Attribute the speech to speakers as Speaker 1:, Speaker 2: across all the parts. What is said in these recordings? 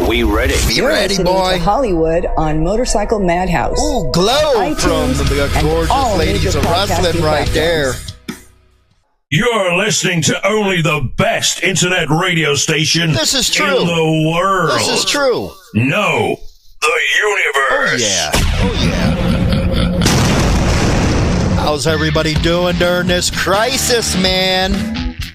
Speaker 1: we ready?
Speaker 2: Be ready, boy.
Speaker 3: To Hollywood on Motorcycle Madhouse.
Speaker 2: Ooh, glow
Speaker 3: iTunes,
Speaker 2: from the gorgeous ladies of wrestling right there.
Speaker 4: You're listening to only the best internet radio station
Speaker 2: This is true.
Speaker 4: in the world.
Speaker 2: This is true.
Speaker 4: No, the universe.
Speaker 2: Oh, yeah. Oh, yeah. How's everybody doing during this crisis, man?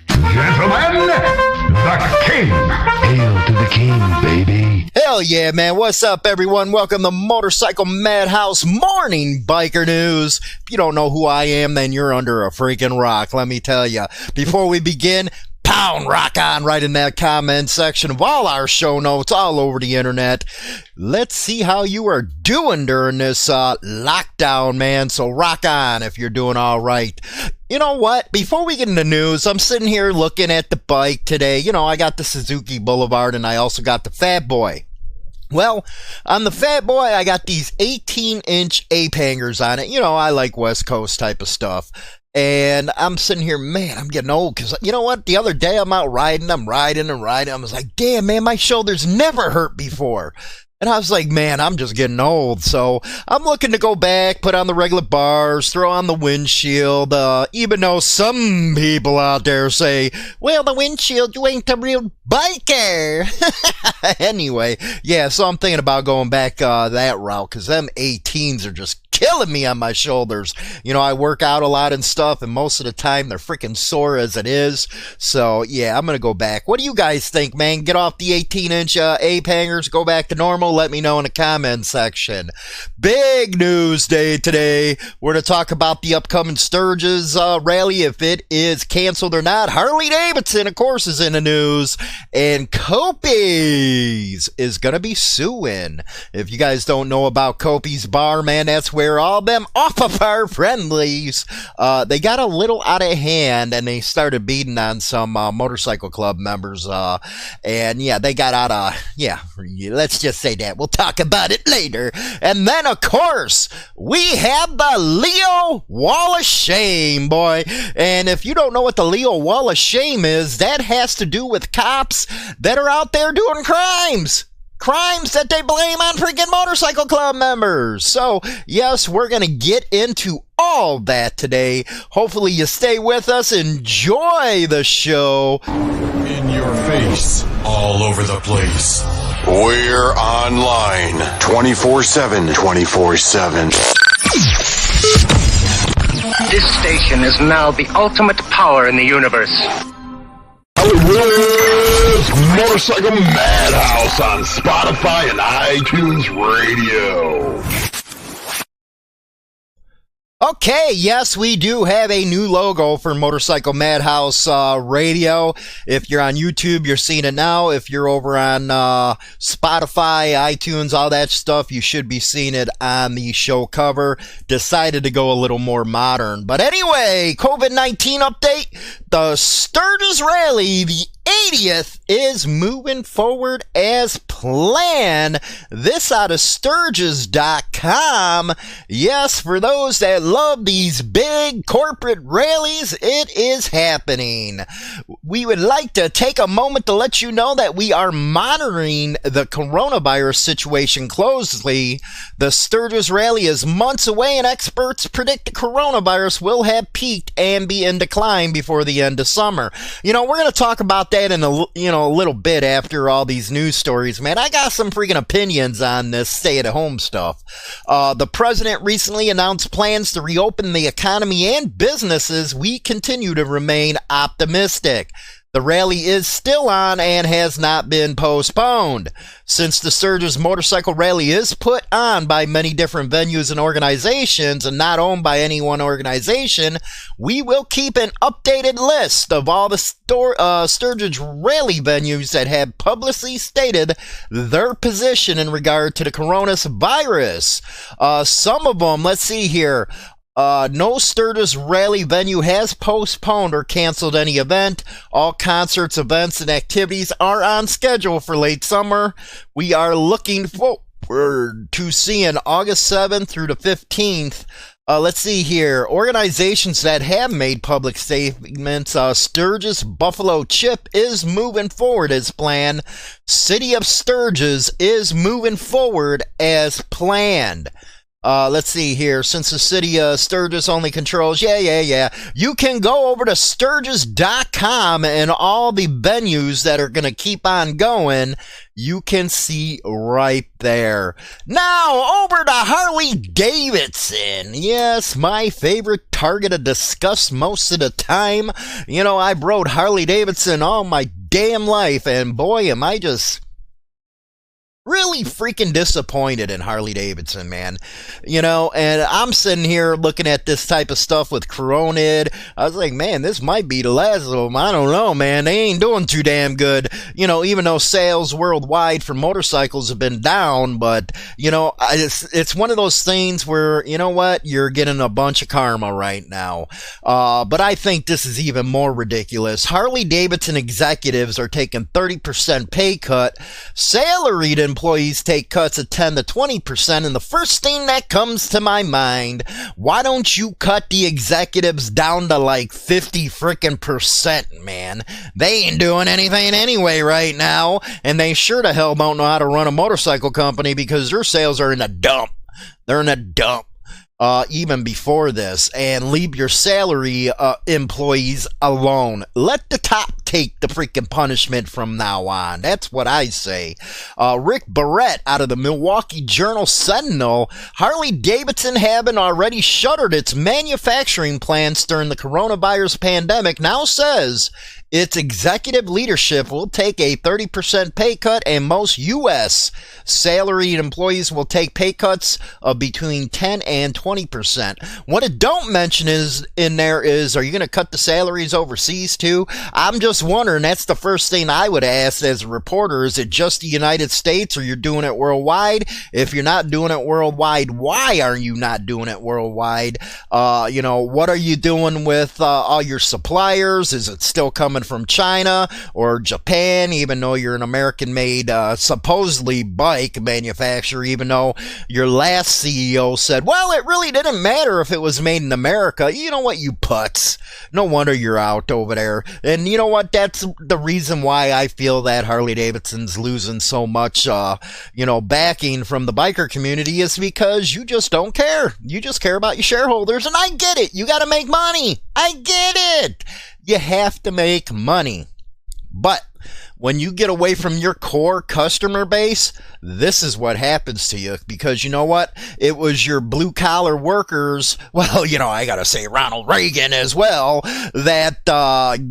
Speaker 5: Gentlemen, the king. Hail to the king, baby.
Speaker 2: Hell yeah, man. What's up, everyone? Welcome to Motorcycle Madhouse Morning Biker News. If you don't know who I am, then you're under a freaking rock, let me tell you. Before we begin, pound rock on right in that comment section of all our show notes all over the internet. Let's see how you are doing during this lockdown, man. So rock on if you're doing all right. You know what? Before we get into news, I'm sitting here looking at the bike today. You know, I got the Suzuki Boulevard and I also got the Fat Boy. Well, on the Fat Boy, I got these 18-inch ape hangers on it. You know, I like West Coast type of stuff. And I'm sitting here, man, I'm getting old because, you know what? The other day I'm out riding, I'm riding. I was like, damn, man, my shoulders never hurt before. And I was like, man, I'm just getting old. So I'm looking to go back, put on the regular bars, throw on the windshield. Even though some people out there say, well, the windshield, you ain't a real biker. Anyway, yeah, so I'm thinking about going back that route because them 18s are just killing me on my shoulders. You know, I work out a lot and stuff, and most of the time they're freaking sore as it is. So, yeah, I'm going to go back. What do you guys think, man? Get off the 18-inch ape hangers, go back to normal. Let me know in the comment section. Big news day today. We're going to talk about the upcoming Sturgis rally, if it is canceled or not. Harley-Davidson, of course, is in the news. And Kopys is going to be suing. If you guys don't know about Kopys Bar, man, that's where all them off-of-our friendlies, they got a little out of hand and they started beating on some motorcycle club members. And yeah, they got out of, yeah, let's just say that. We'll talk about it later. And then, of course, we have the Leo Wall of Shame, boy. And if you don't know what the Leo Wall of Shame is, that has to do with cops that are out there doing crimes. Crimes that they blame on freaking motorcycle club members. So, yes, we're going to get into all that today. Hopefully you stay with us. Enjoy the show.
Speaker 6: In your face, all over the place.
Speaker 7: We're online 24/7. 24/7.
Speaker 1: This station is now the ultimate power in the universe.
Speaker 5: Hollywood's Motorcycle Madhouse on Spotify and iTunes Radio.
Speaker 2: Okay, yes, we do have a new logo for Motorcycle Madhouse Radio. If you're on YouTube, you're seeing it now. If you're over on Spotify, iTunes, all that stuff, you should be seeing it on the show cover. Decided to go a little more modern. But anyway, COVID-19 update. The Sturgis Rally, the 80th, is moving forward as planned. This out of Sturgis.com. Yes, for those that love these big corporate rallies, it is happening. We would like to take a moment to let you know that we are monitoring the coronavirus situation closely. The Sturgis Rally is months away, and experts predict the coronavirus will have peaked and be in decline before the end of summer. You know, we're going to talk about that in a little bit after all these news stories, man. I got some freaking opinions on this stay-at-home stuff. The president recently announced plans to reopen the economy and businesses. We continue to remain optimistic. The rally is still on and has not been postponed. Since the Sturgis Motorcycle Rally is put on by many different venues and organizations and not owned by any one organization, we will keep an updated list of all the Sturgis Rally venues that have publicly stated their position in regard to the coronavirus. Some of them, let's see here. No Sturgis Rally venue has postponed or canceled any event. All concerts, events, and activities are on schedule for late summer. We are looking forward to seeing August 7th through the 15th Let's see here. Organizations that have made public statements. Sturgis Buffalo Chip is moving forward as planned. City of Sturgis is moving forward as planned. Let's see here. Since the city of Sturgis only controls, you can go over to Sturgis.com and all the venues that are going to keep on going, you can see right there. Now, over to Harley-Davidson. Yes, my favorite target to discuss most of the time. You know, I've rode Harley-Davidson all my damn life, and boy, am I just really freaking disappointed in Harley-Davidson, man. You know, and I'm sitting here looking at this type of stuff with Coronid. I was like, man, this might be the last of them. I don't know, man. They ain't doing too damn good. You know, even though sales worldwide for motorcycles have been down, but, you know, it's one of those things where, you know what, you're getting a bunch of karma right now. But I think this is even more ridiculous. Harley-Davidson executives are taking 30% pay cut. Salaried employees take cuts of 10 to 20%, and the first thing that comes to my mind, why don't you cut the executives down to like 50 frickin' percent, man? They ain't doing anything anyway right now, and they sure to hell don't know how to run a motorcycle company because their sales are in a dump. They're in a dump. Even before this, and leave your salary employees alone. Let the top take the freaking punishment from now on. That's what I say. Rick Barrett out of the Milwaukee Journal-Sentinel, Harley-Davidson having already shuttered its manufacturing plants during the coronavirus pandemic, now says its executive leadership will take a 30% pay cut, and most U.S. salaried employees will take pay cuts of between 10 and 20%. What it don't mention is in there is, are you going to cut the salaries overseas too? I'm just wondering, that's the first thing I would ask as a reporter. Is it just the United States, or you're doing it worldwide? If you're not doing it worldwide, why are you not doing it worldwide? You know, what are you doing with all your suppliers? Is it still coming from China or Japan, even though you're an American-made, supposedly bike manufacturer, even though your last CEO said, well, it really didn't matter if it was made in America. You know what, you putz. No wonder you're out over there. And you know what, that's the reason why I feel that Harley-Davidson's losing so much, you know, backing from the biker community, is because you just don't care. You just care about your shareholders, and I get it. You got to make money. I get it. You have to make money. But when you get away from your core customer base, this is what happens to you. Because you know what? It was your blue-collar workers, well, you know, I gotta say Ronald Reagan as well, that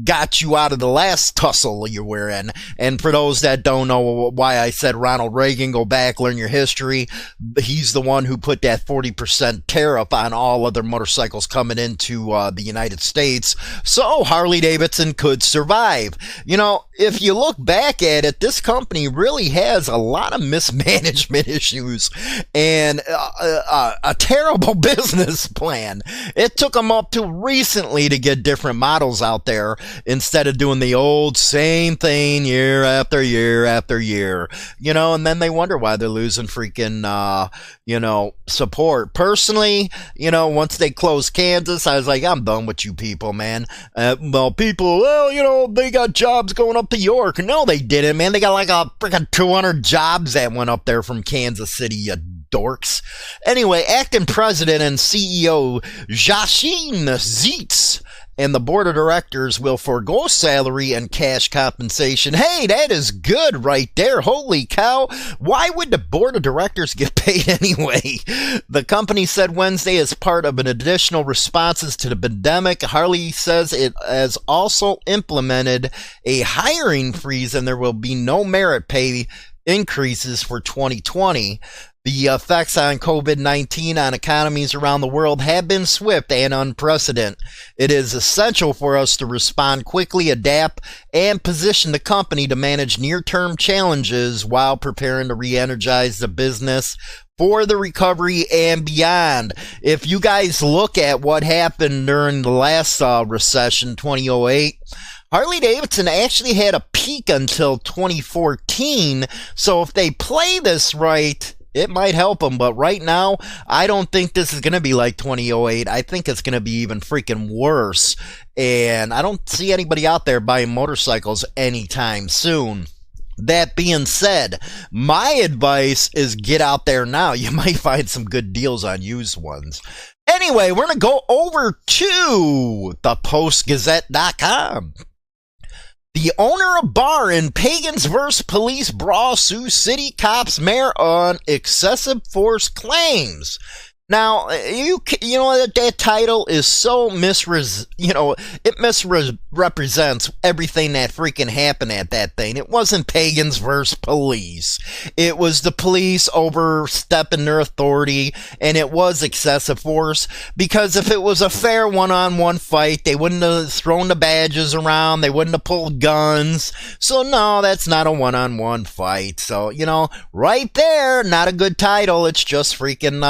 Speaker 2: got you out of the last tussle you were in. And for those that don't know why I said Ronald Reagan, go back, learn your history. He's the one who put that 40% tariff on all other motorcycles coming into the United States, so Harley-Davidson could survive. You know, if you look back at it, this company really has a lot of mismanagement issues and a terrible business plan. It took them up to recently to get different models out there instead of doing the old same thing year after year after year, you know, and then they wonder why they're losing freaking, you know, support. Personally, you know, once they closed Kansas, I was like, I'm done with you people, man. Well, people, well, you know, they got jobs going up to York. No, they didn't, man. They got like a freaking 200 jobs that went up there from Kansas City, you dorks. Anyway, acting president and CEO Jashin Zeitz and the board of directors will forego salary and cash compensation. Hey, that is good right there. Holy cow. Why would the board of directors get paid anyway? The company said Wednesday, as part of an additional responses to the pandemic, Harley says it has also implemented a hiring freeze and there will be no merit pay increases for 2020. The effects on COVID-19 on economies around the world have been swift and unprecedented. It is essential for us to respond quickly, adapt, and position the company to manage near-term challenges while preparing to re-energize the business for the recovery and beyond. If you guys look at what happened during the last recession, 2008, Harley-Davidson actually had a peak until 2014. So if they play this right, it might help them, but right now, I don't think this is going to be like 2008. I think it's going to be even freaking worse, and I don't see anybody out there buying motorcycles anytime soon. That being said, my advice is get out there now. You might find some good deals on used ones. Anyway, we're going to go over to thepostgazette.com. The owner of bar in Pagans vs. Police brawl sues city cops mayor on excessive force claims. Now, you know that title is so it misrepresents everything that freaking happened at that thing. It wasn't Pagans versus police. It was the police overstepping their authority, and it was excessive force, because if it was a fair one-on-one fight, they wouldn't have thrown the badges around, they wouldn't have pulled guns. So no, that's not a one-on-one fight. So, right there, not a good title. It's just freaking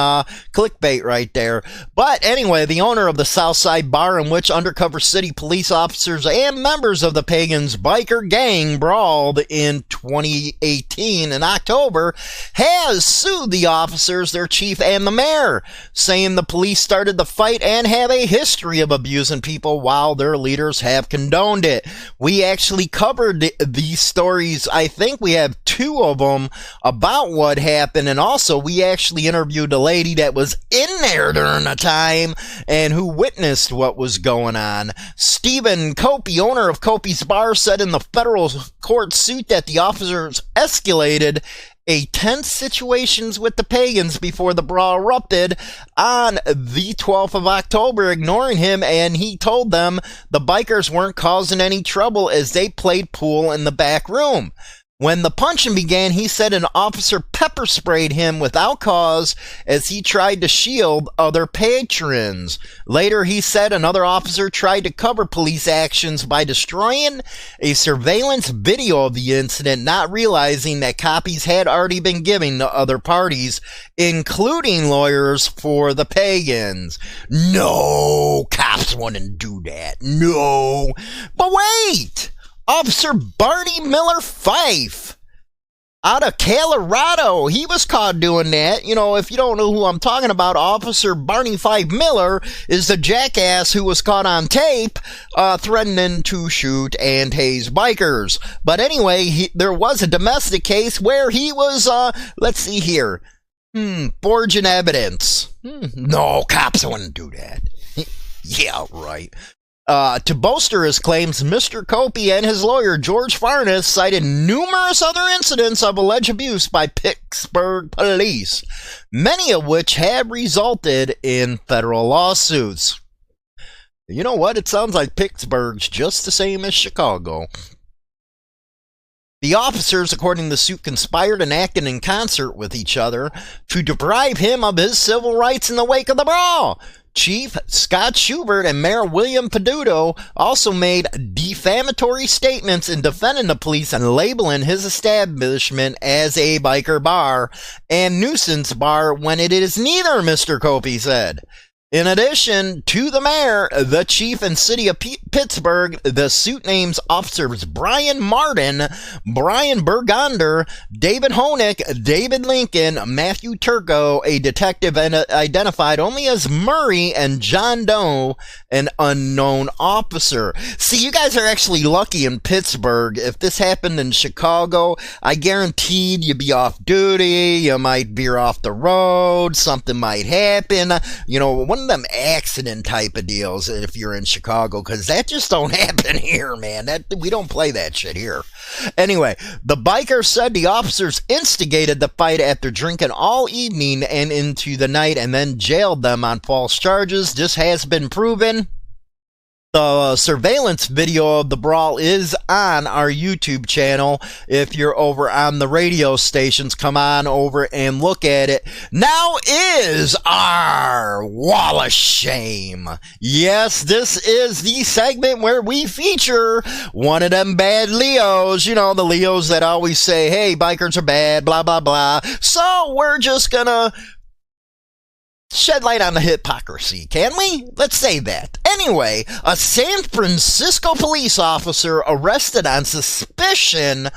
Speaker 2: clickbait right there. But anyway, the owner of the Southside bar in which undercover city police officers and members of the Pagans biker gang brawled in 2018 in October has sued the officers, their chief, and the mayor, saying the police started the fight and have a history of abusing people while their leaders have condoned it. We actually covered these stories. I think we have 2 of them about what happened, and also we actually interviewed a lady that was in there during the time and who witnessed what was going on. Stephen Kopys, owner of Kopys Bar, said in the federal court suit that the officers escalated a tense situations with the Pagans before the brawl erupted on the 12th of October, ignoring him, and he told them the bikers weren't causing any trouble as they played pool in the back room. When the punching began, he said an officer pepper sprayed him without cause as he tried to shield other patrons. Later, he said another officer tried to cover police actions by destroying a surveillance video of the incident, not realizing that copies had already been given to other parties, including lawyers for the Pagans. No, cops wouldn't do that. No. But wait! Officer Barney Miller Fife out of Colorado, he was caught doing that. If you don't know who I'm talking about, Officer Barney Fife Miller is the jackass who was caught on tape threatening to shoot and tase bikers. But anyway, there was a domestic case where he was, let's see here, forging evidence. No, cops wouldn't do that. Yeah, right. To bolster his claims, Mr. Kopys and his lawyer, George Farnes, cited numerous other incidents of alleged abuse by Pittsburgh police, many of which have resulted in federal lawsuits. You know what? It sounds like Pittsburgh's just the same as Chicago. The officers, according to the suit, conspired and acted in concert with each other to deprive him of his civil rights in the wake of the brawl. Chief Scott Schubert and Mayor William Peduto also made defamatory statements in defending the police and labeling his establishment as a biker bar and nuisance bar when it is neither, Mr. Kopys said. In addition to the mayor, the chief, and city of Pittsburgh, the suit names officers Brian Martin, Brian Burgonder, David Hoenick, David Lincoln, Matthew Turco, a detective identified only as Murray, and John Doe, an unknown officer. See, you guys are actually lucky in Pittsburgh. If this happened in Chicago, I guaranteed you'd be off duty, you might veer off the road, something might happen, one of them accident type of deals if you're in Chicago, because that just don't happen here, man. We don't play that shit here. Anyway, the biker said the officers instigated the fight after drinking all evening and into the night and then jailed them on false charges. This has been proven. The surveillance video of the brawl is on our YouTube channel. If you're over on the radio stations, come on over and look at it. Now is our Wall of Shame. Yes, this is the segment where we feature one of them bad Leos. The Leos that always say, hey, bikers are bad, blah, blah, blah. So we're just gonna shed light on the hypocrisy, can we? Let's say that. Anyway, a San Francisco police officer arrested on suspicion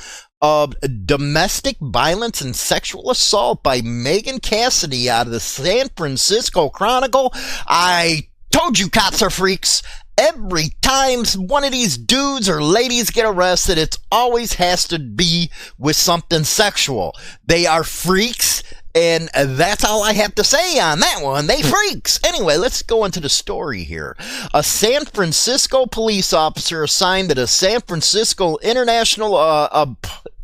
Speaker 2: of domestic violence and sexual assault by Megan Cassidy out of the San Francisco Chronicle. I told you cops are freaks. Every time one of these dudes or ladies get arrested, it always has to be with something sexual. They are freaks, and that's all I have to say on that one. They freaks. Anyway, let's go into the story here. A San Francisco police officer assigned to the San Francisco International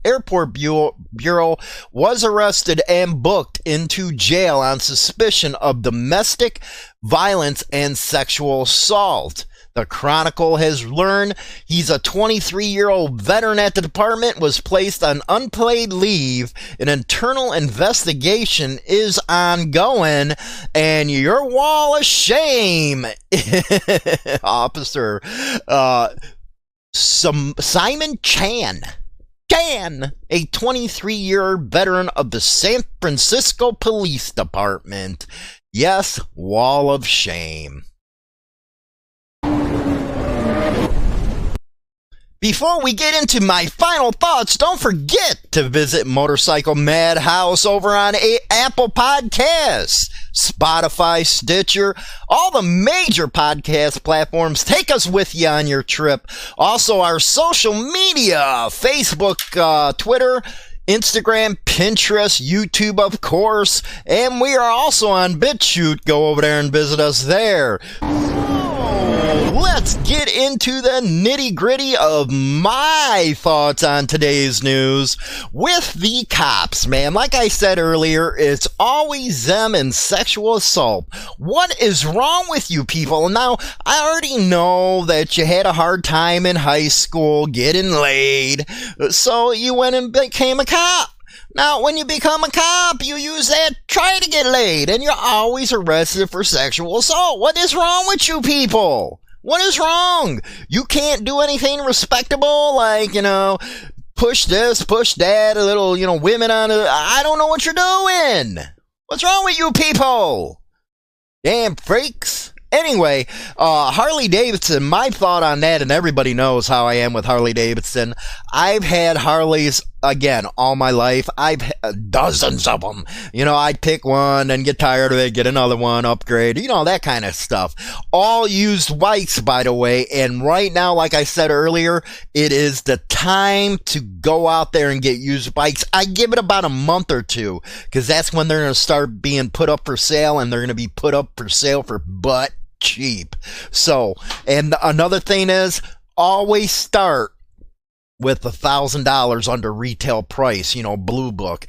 Speaker 2: Airport Bureau was arrested and booked into jail on suspicion of domestic violence and sexual assault. The Chronicle has learned he's a 23-year-old veteran at the department, was placed on unpaid leave. An internal investigation is ongoing, and your wall of shame, Officer Simon Chan, a 23-year veteran of the San Francisco Police Department. Yes, wall of shame. Before we get into my final thoughts, don't forget to visit Motorcycle Madhouse over on Apple Podcasts, Spotify, Stitcher, all the major podcast platforms. Take us with you on your trip. Also, our social media, Facebook, Twitter, Instagram, Pinterest, YouTube, of course, and we are also on BitChute. Go over there and visit us there. Let's get into the nitty-gritty of my thoughts on today's news with the cops, man. Like I said earlier, it's always them and sexual assault. What is wrong with you people? Now, I already know that you had a hard time in high school getting laid, so you went and became a cop. Now, when you become a cop, you use that try to get laid, and you're always arrested for sexual assault. What is wrong with you people? What is wrong? You can't do anything respectable, like, push this, push that, a little, women on it. I don't know what you're doing. What's wrong with you people? Damn freaks. Anyway, Harley-Davidson, my thought on that, and everybody knows how I am with Harley-Davidson. I've had Harleys, again, all my life. I've had dozens of them. I'd pick one and get tired of it, get another one, upgrade, that kind of stuff. All used bikes, by the way, and right now, like I said earlier, it is the time to go out there and get used bikes. I give it about a month or two, because that's when they're going to start being put up for sale, and they're going to be put up for sale for butt cheap. So, and another thing is, always start with $1,000 under retail price, blue book.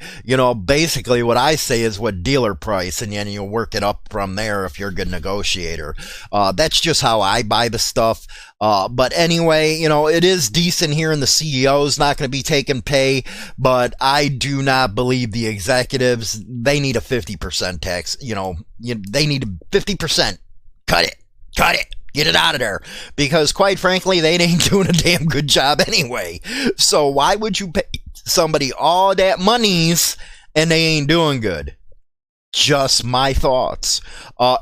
Speaker 2: Basically what I say is what dealer price, and then you'll work it up from there if you're a good negotiator. That's just how I buy the stuff. But anyway, it is decent here, and the CEO is not going to be taking pay, but I do not believe the executives, they need a 50% tax, they need a 50%. Cut it. Get it out of there. Because quite frankly, they ain't doing a damn good job anyway. So why would you pay somebody all that monies and they ain't doing good? Just my thoughts.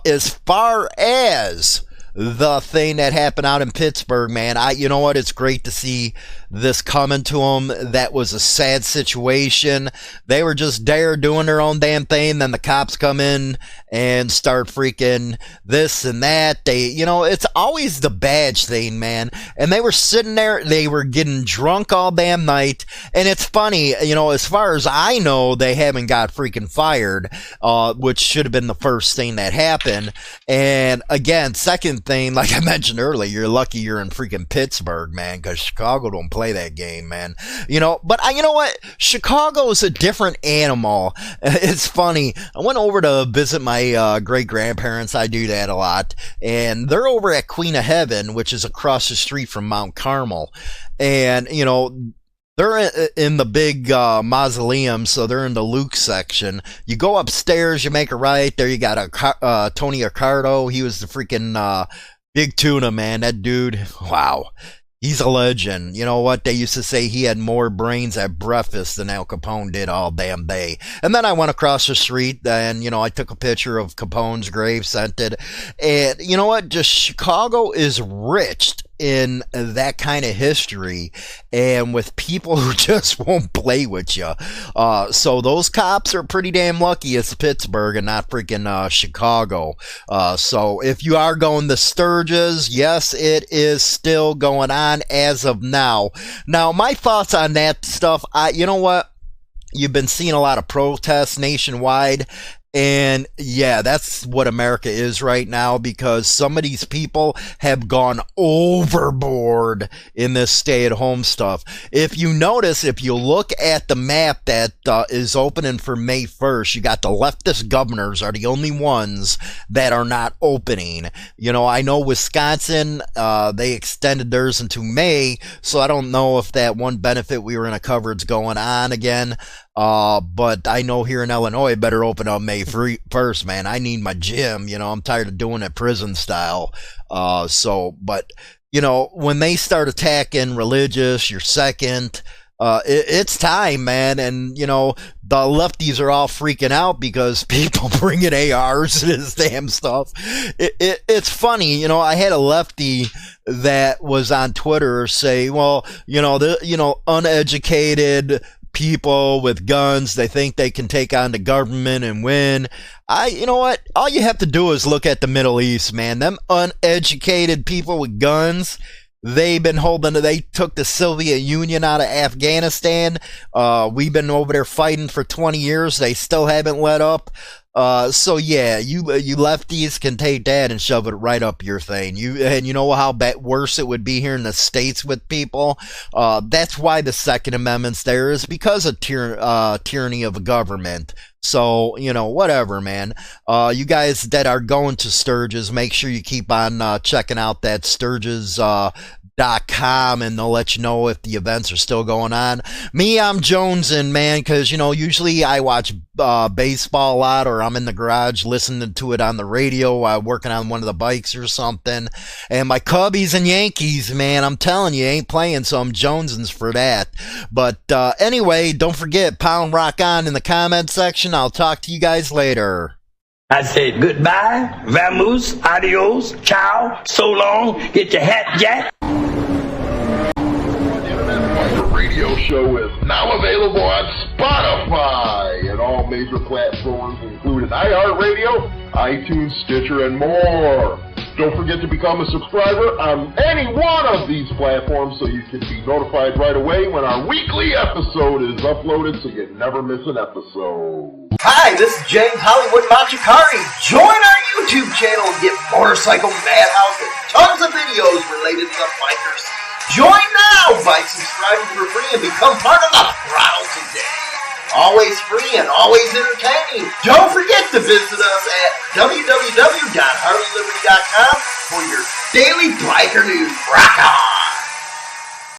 Speaker 2: As far as the thing that happened out in Pittsburgh, man, you know what? It's great to see this coming to them. That was a sad situation. They were just there doing their own damn thing. Then the cops come in and start freaking this and that. It's always the badge thing, man. And they were sitting there, they were getting drunk all damn night. And it's funny, as far as I know, they haven't got freaking fired, which should have been the first thing that happened. And again, second thing, like I mentioned earlier, you're lucky you're in freaking Pittsburgh, man, because Chicago don't play that game, man. But you know what? Chicago is a different animal. It's funny. I went over to visit my great grandparents. I do that a lot, and they're over at Queen of Heaven, which is across the street from Mount Carmel, and they're in the big mausoleum, so they're in the Luke section. You go upstairs, you make a right, there you got a Tony Accardo. He was the freaking big tuna, man. That dude, wow. He's a legend. You know what? They used to say he had more brains at breakfast than Al Capone did all damn day. And then I went across the street and, I took a picture of Capone's grave, sent it. And you know what? Just Chicago is rich. in that kind of history and with people who just won't play with you. So those cops are pretty damn lucky it's Pittsburgh and not freaking Chicago. So if you are going to Sturgis, yes, it is still going on as of now. Now, my thoughts on that stuff, you know what? You've been seeing a lot of protests nationwide. And yeah, that's what America is right now, because some of these people have gone overboard in this stay-at-home stuff. If you notice, if you look at the map that is opening for May 1st, you got the leftist governors are the only ones that are not opening. You know, I know Wisconsin, they extended theirs into May, so I don't know if that one benefit we were going to cover is going on again. But I know here in Illinois, better open up May 1st, man. I need my gym, you know, I'm tired of doing it prison style. But, you know, when they start attacking religious, your second, it's time, man. And, you know, the lefties are all freaking out because people bringing ARs and this damn stuff. It's funny, you know, I had a lefty that was on Twitter say, well, uneducated people with guns, they think they can take on the government and win. You know what? All you have to do is look at the Middle East, man. Them uneducated people with guns, they took the Soviet Union out of Afghanistan. We've been over there fighting for 20 years. They still haven't let up. So yeah, you lefties can take that and shove it right up your thing. You know how worse it would be here in the States with people. That's why the Second Amendment's there, is because of tyranny of a government. So, you know, whatever, man. You guys that are going to Sturgis, make sure you keep on checking out that Sturgis.com, and they'll let you know if the events are still going on. Me, I'm jonesing, man, because, you know, usually I watch baseball a lot, or I'm in the garage listening to it on the radio while working on one of the bikes or something. And my Cubbies and Yankees, man, I'm telling you, ain't playing, so I'm jonesing for that. But anyway, don't forget, pound rock on in the comment section. I'll talk to you guys later.
Speaker 8: I said goodbye, vamoose, adios, ciao, so long, get your hat jack.
Speaker 5: The radio show is now available on Spotify and all major platforms, including iHeartRadio, iTunes, Stitcher, and more. Don't forget to become a subscriber on any one of these platforms so you can be notified right away when our weekly episode is uploaded, so you never miss an episode.
Speaker 9: Hi, this is James Hollywood Machikari. Join our YouTube channel and get Motorcycle Madhouse and tons of videos related to the bikers. Join now by subscribing for free and become part of the Throttle today. Always free and always entertaining. Don't forget to visit us at www.harleyliberty.com for your daily biker news. Rock on!